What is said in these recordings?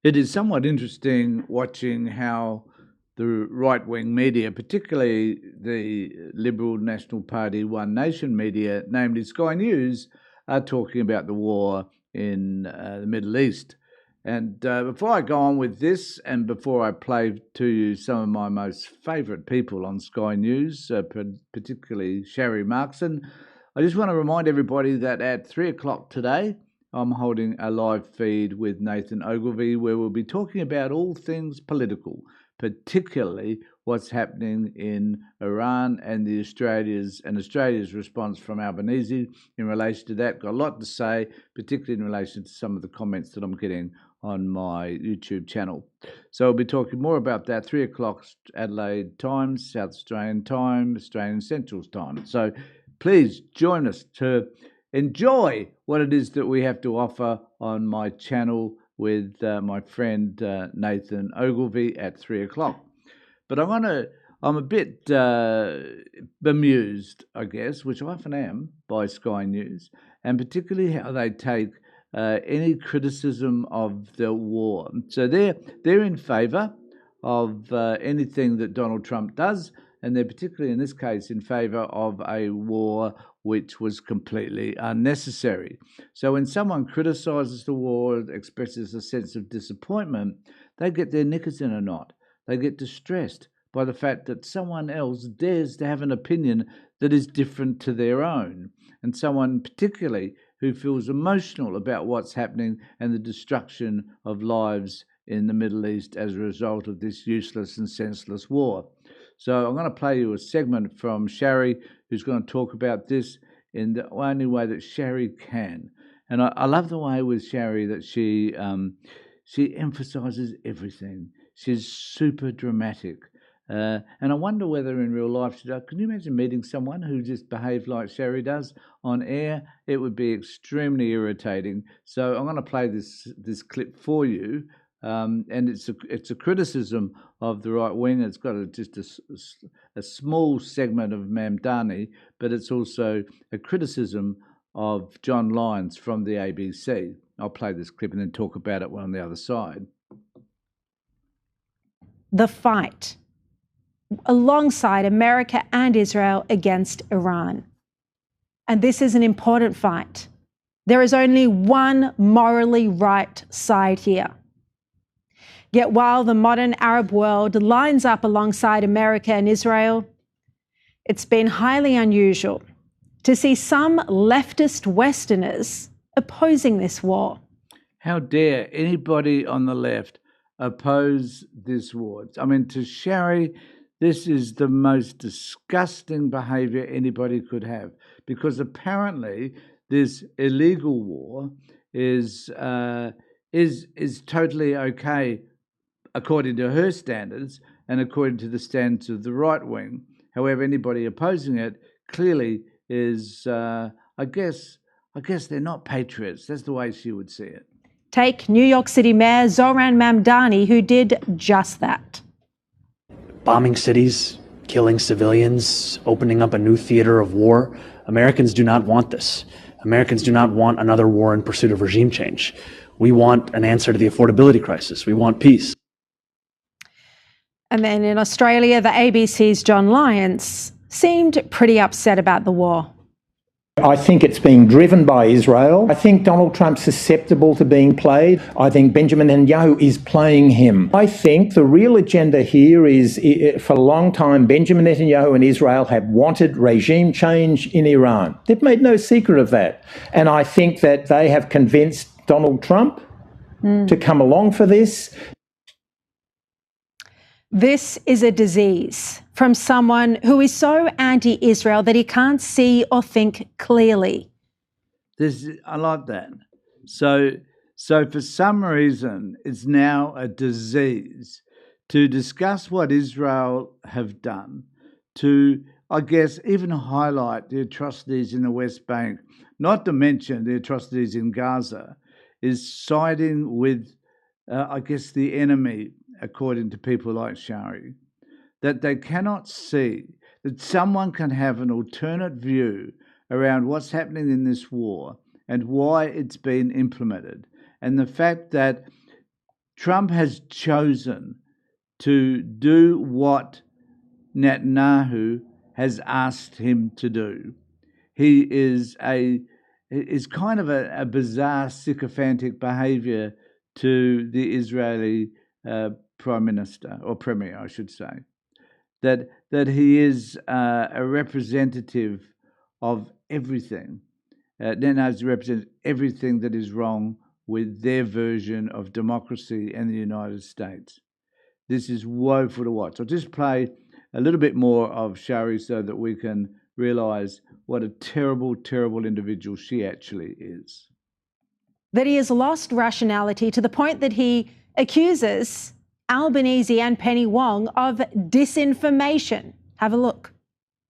It is somewhat interesting watching how the right-wing media, particularly the Liberal National Party One Nation media, namely Sky News, are talking about the war in the Middle East. And before I go on with this, and before I play to you some of my most favourite people on Sky News, particularly Shari Markson, I just want to remind everybody that at 3 o'clock today, I'm holding a live feed with Nathan Ogilvie where we'll be talking about all things political, particularly what's happening in Iran and Australia's response from Albanese in relation to that. Got a lot to say, particularly in relation to some of the comments that I'm getting on my YouTube channel. So we'll be talking more about that. 3 o'clock Adelaide time, South Australian time, Australian Central time. So please join us to enjoy what it is that we have to offer on my channel with my friend Nathan Ogilvie at 3 o'clock. But I'm a bit bemused, I guess, which I often am, by Sky News, and particularly how they take any criticism of the war. So they're in favour of anything that Donald Trump does, and they're particularly in this case in favour of a war which was completely unnecessary. So when someone criticises the war, expresses a sense of disappointment, they get their knickers in a knot. They get distressed by the fact that someone else dares to have an opinion that is different to their own, and someone particularly who feels emotional about what's happening and the destruction of lives in the Middle East as a result of this useless and senseless war. So I'm going to play you a segment from Shari, who's going to talk about this in the only way that Shari can. And I love the way with Shari that she emphasises everything. She's super dramatic. And I wonder whether in real life, can you imagine meeting someone who just behaved like Shari does on air? It would be extremely irritating. So I'm going to play this clip for you. And it's a criticism of the right wing. It's got just a small segment of Mamdani, but it's also a criticism of John Lyons from the ABC. I'll play this clip and then talk about it on the other side. The fight alongside America and Israel against Iran. And this is an important fight. There is only one morally right side here. Yet while the modern Arab world lines up alongside America and Israel, it's been highly unusual to see some leftist Westerners opposing this war. How dare anybody on the left oppose this war? I mean, to Shari, this is the most disgusting behaviour anybody could have, because apparently this illegal war is totally okay according to her standards and according to the standards of the right wing. However, anybody opposing it clearly is, I guess they're not patriots. That's the way she would see it. Take New York City Mayor Zohran Mamdani, who did just that. Bombing cities, killing civilians, opening up a new theater of war. Americans do not want this. Americans do not want another war in pursuit of regime change. We want an answer to the affordability crisis. We want peace. And then in Australia, the ABC's John Lyons seemed pretty upset about the war. I think it's being driven by Israel. I think Donald Trump's susceptible to being played. I think Benjamin Netanyahu is playing him. I think the real agenda here is, for a long time, Benjamin Netanyahu and Israel have wanted regime change in Iran. They've made no secret of that. And I think that they have convinced Donald Trump to come along for this. This is a disease from someone who is so anti-Israel that he can't see or think clearly. I like that. So for some reason, it's now a disease to discuss what Israel have done, to, I guess, even highlight the atrocities in the West Bank, not to mention the atrocities in Gaza, is siding with, I guess, the enemy, according to people like Shari, that they cannot see that someone can have an alternate view around what's happening in this war and why it's been implemented. And the fact that Trump has chosen to do what Netanyahu has asked him to do. He is kind of a bizarre sycophantic behaviour to the Israeli Prime Minister, or Premier, I should say, that he is a representative of everything. Netanyahu represents everything that is wrong with their version of democracy and the United States. This is woeful to watch. I'll just play a little bit more of Shari so that we can realise what a terrible, terrible individual she actually is. That he has lost rationality to the point that he accuses Albanese and Penny Wong of disinformation. Have a look.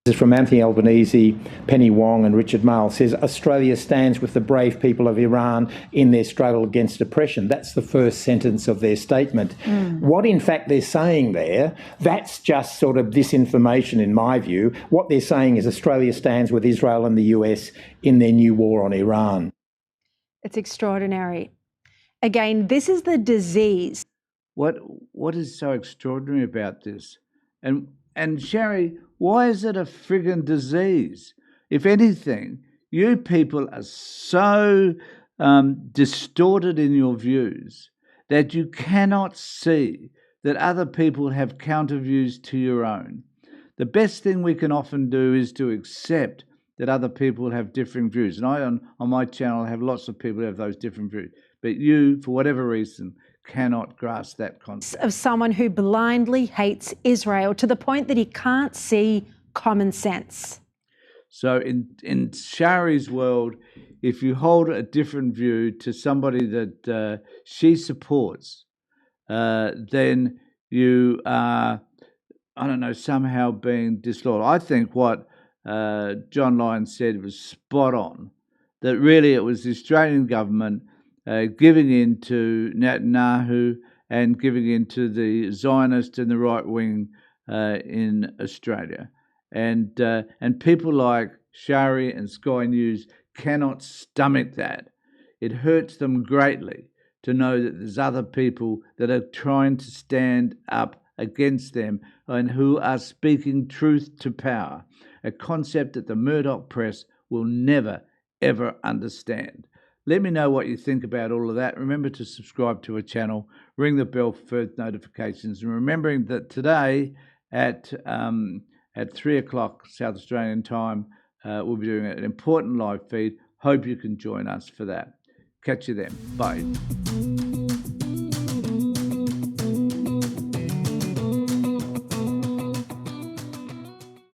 This is from Anthony Albanese, Penny Wong and Richard Marles. Says Australia stands with the brave people of Iran in their struggle against oppression. That's the first sentence of their statement. What in fact they're saying there, that's just sort of disinformation in my view. What they're saying is Australia stands with Israel and the US in their new war on Iran. It's extraordinary. Again, this is the disease. What is so extraordinary about this? And Shari, why is it a friggin' disease? If anything, you people are so distorted in your views that you cannot see that other people have counter views to your own. The best thing we can often do is to accept that other people have different views. And I, on my channel, have lots of people who have those different views. But you, for whatever reason, cannot grasp that concept. Of someone who blindly hates Israel to the point that he can't see common sense. So in Shari's world, if you hold a different view to somebody that she supports, then you are, I don't know, somehow being disloyal. I think what John Lyons said was spot on, that really it was the Australian government giving in to Netanyahu and giving in to the Zionists and the right wing in Australia. And people like Shari and Sky News cannot stomach that. It hurts them greatly to know that there's other people that are trying to stand up against them and who are speaking truth to power, a concept that the Murdoch press will never, ever understand. Let me know what you think about all of that. Remember to subscribe to our channel, ring the bell for further notifications, and remembering that today at 3 o'clock South Australian time, we'll be doing an important live feed. Hope you can join us for that. Catch you then. Bye.